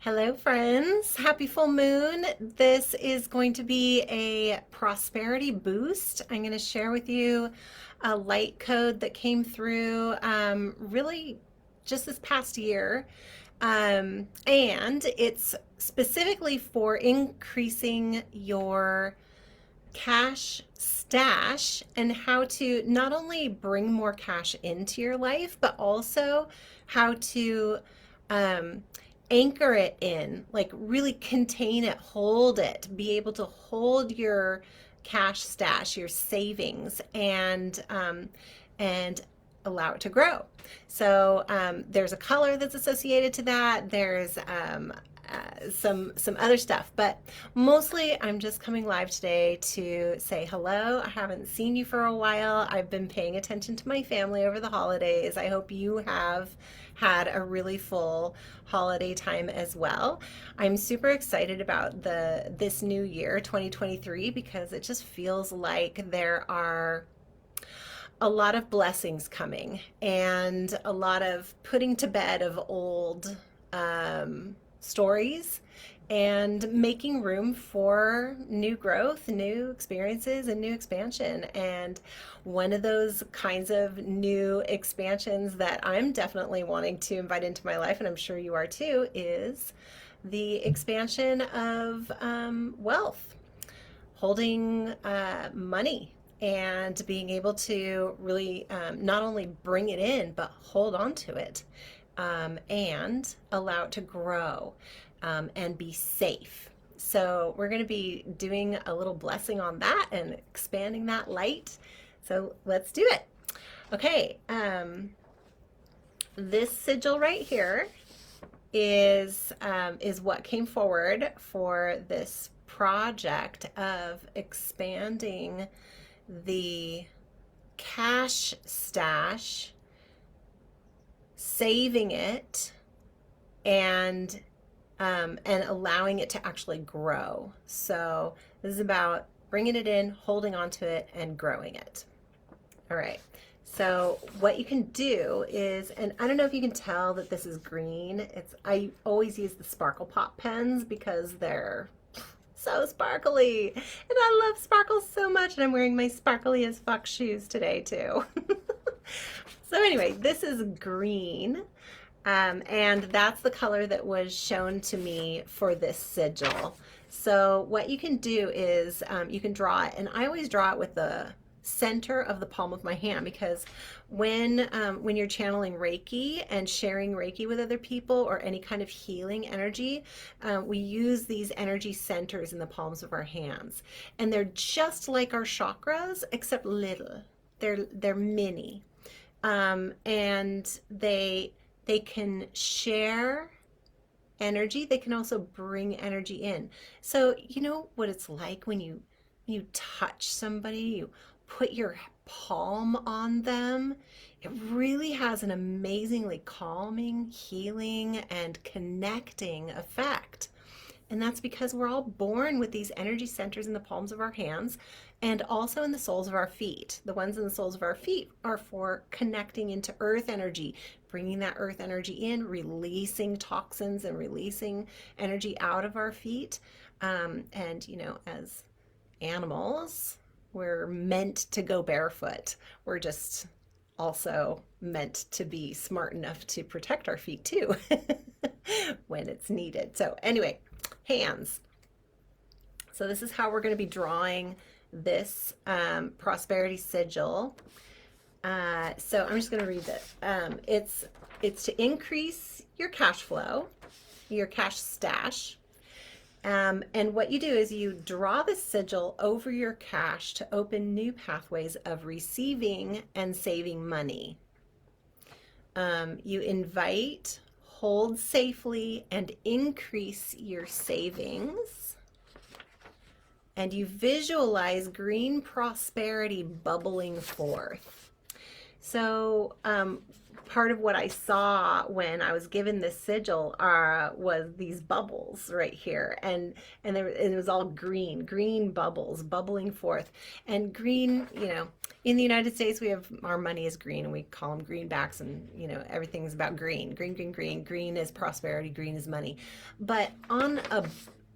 Hello, friends. Happy full moon. This is going to be a prosperity boost. I'm going to share with you a light code that came through really just this past year. And it's specifically for increasing your cash stash and how to not only bring more cash into your life, but also how to um, anchor it in, like really contain it, hold it, be able to hold your cash stash, your savings, and allow it to grow. So there's a color that's associated to that. There's some other stuff, but mostly I'm just coming live today to say hello. I haven't seen you for a while. I've been paying attention to my family over the holidays. I hope you have had a really full holiday time as well. I'm super excited about this new year, 2023, because it just feels like there are a lot of blessings coming and a lot of putting to bed of old stories and making room for new growth, new experiences, and new expansion. And one of those kinds of new expansions that I'm definitely wanting to invite into my life, and I'm sure you are too, is the expansion of wealth, holding money and being able to really not only bring it in, but hold on to it and allow it to grow and be safe. So, we're going to be doing a little blessing on that and expanding that light. So, let's do it. Okay, this sigil right here is what came forward for this project of expanding the cash stash, saving it, and allowing it to actually grow. So this is about bringing it in, holding on to it, and growing it. All right. So what you can do is, and I don't know if you can tell that this is green. I always use the sparkle pop pens because they're so sparkly. And I love sparkles so much. And I'm wearing my sparkly as fuck shoes today too. So anyway, this is green. And that's the color that was shown to me for this sigil. So what you can do is you can draw it, and I always draw it with the center of the palm of my hand because when you're channeling Reiki and sharing Reiki with other people or any kind of healing energy, we use these energy centers in the palms of our hands, and they're just like our chakras except little. They're mini, and they can share energy. They can also bring energy in. So you know what it's like when you touch somebody, you put your palm on them. It really has an amazingly calming, healing, and connecting effect. And that's because we're all born with these energy centers in the palms of our hands and also in the soles of our feet. The ones in the soles of our feet are for connecting into earth energy, bringing that earth energy in, releasing toxins and releasing energy out of our feet. And, you know, as animals, we're meant to go barefoot. We're just also meant to be smart enough to protect our feet too when it's needed. So, anyway, hands. So, this is how we're going to be drawing this prosperity sigil. So, I'm just going to read this. It's to increase your cash flow, your cash stash. And what you do is you draw the sigil over your cash to open new pathways of receiving and saving money. You invite, hold safely, and increase your savings. And you visualize green prosperity bubbling forth. So, part of what I saw when I was given this sigil was these bubbles right here, and it was all green bubbles bubbling forth, and green. In the United States, we have our money is green, and we call them greenbacks, and everything's about green, green, green, green. Green is prosperity, green is money. But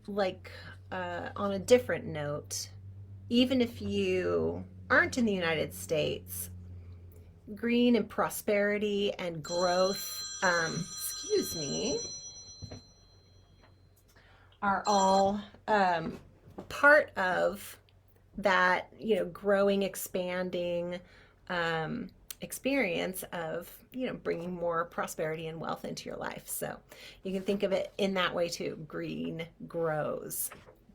like on a different note, even if you aren't in the United States, green and prosperity and growth, excuse me, are all part of that, growing, expanding experience of, bringing more prosperity and wealth into your life. So you can think of it in that way too. Green grows.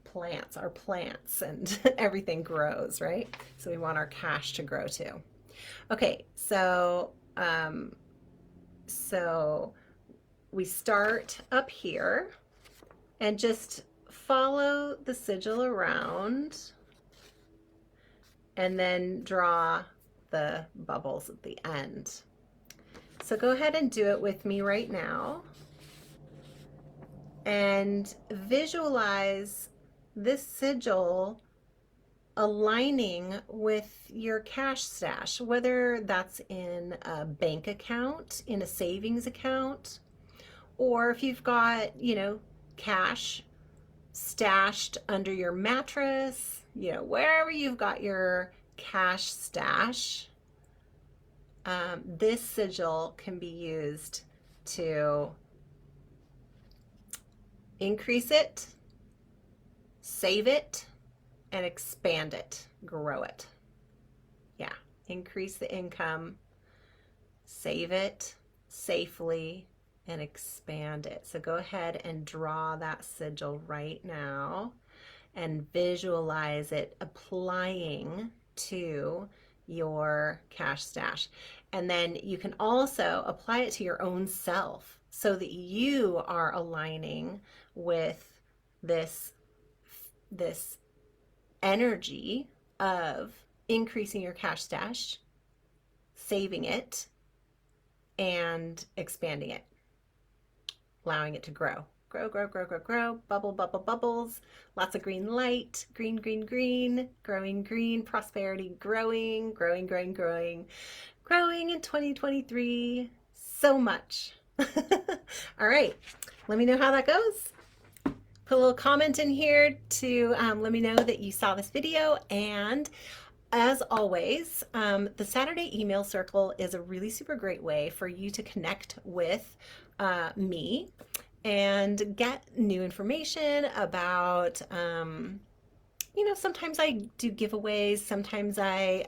Plants are plants, and everything grows, right? So we want our cash to grow too. Okay, so we start up here and just follow the sigil around and then draw the bubbles at the end. So go ahead and do it with me right now and visualize this sigil aligning with your cash stash, whether that's in a bank account, in a savings account, or if you've got, cash stashed under your mattress, wherever you've got your cash stash, this sigil can be used to increase it, save it, and expand it, grow it. Yeah, increase the income, save it safely, and expand it. So go ahead and draw that sigil right now and visualize it applying to your cash stash. And then you can also apply it to your own self so that you are aligning with this energy of increasing your cash stash, saving it, and expanding it, allowing it to grow. Grow, grow, grow, grow, grow, bubble, bubble, bubbles, lots of green light, green, green, green, growing green, prosperity, growing, growing, growing, growing, growing in 2023, so much. All right, let me know how that goes. Put a little comment in here to let me know that you saw this video. And as always, the Saturday email circle is a really super great way for you to connect with me and get new information about, sometimes I do giveaways, sometimes I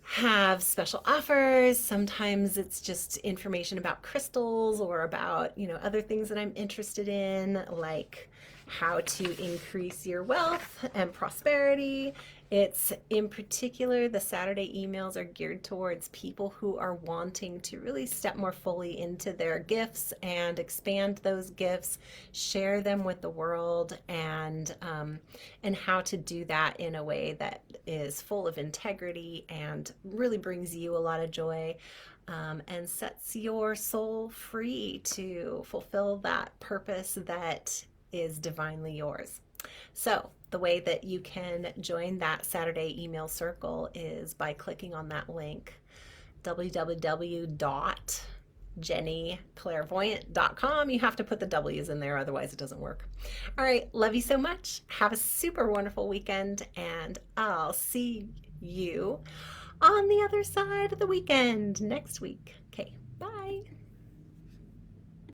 have special offers. Sometimes it's just information about crystals or about, other things that I'm interested in, like how to increase your wealth and prosperity. It's in particular, the Saturday emails are geared towards people who are wanting to really step more fully into their gifts and expand those gifts, share them with the world, and how to do that in a way that is full of integrity and really brings you a lot of joy, and sets your soul free to fulfill that purpose that is divinely yours. So the way that you can join that Saturday email circle is by clicking on that link, www.jennyclairvoyant.com. You have to put the W's in there, otherwise it doesn't work. All right, love you so much. Have a super wonderful weekend, and I'll see you on the other side of the weekend next week. Okay, bye.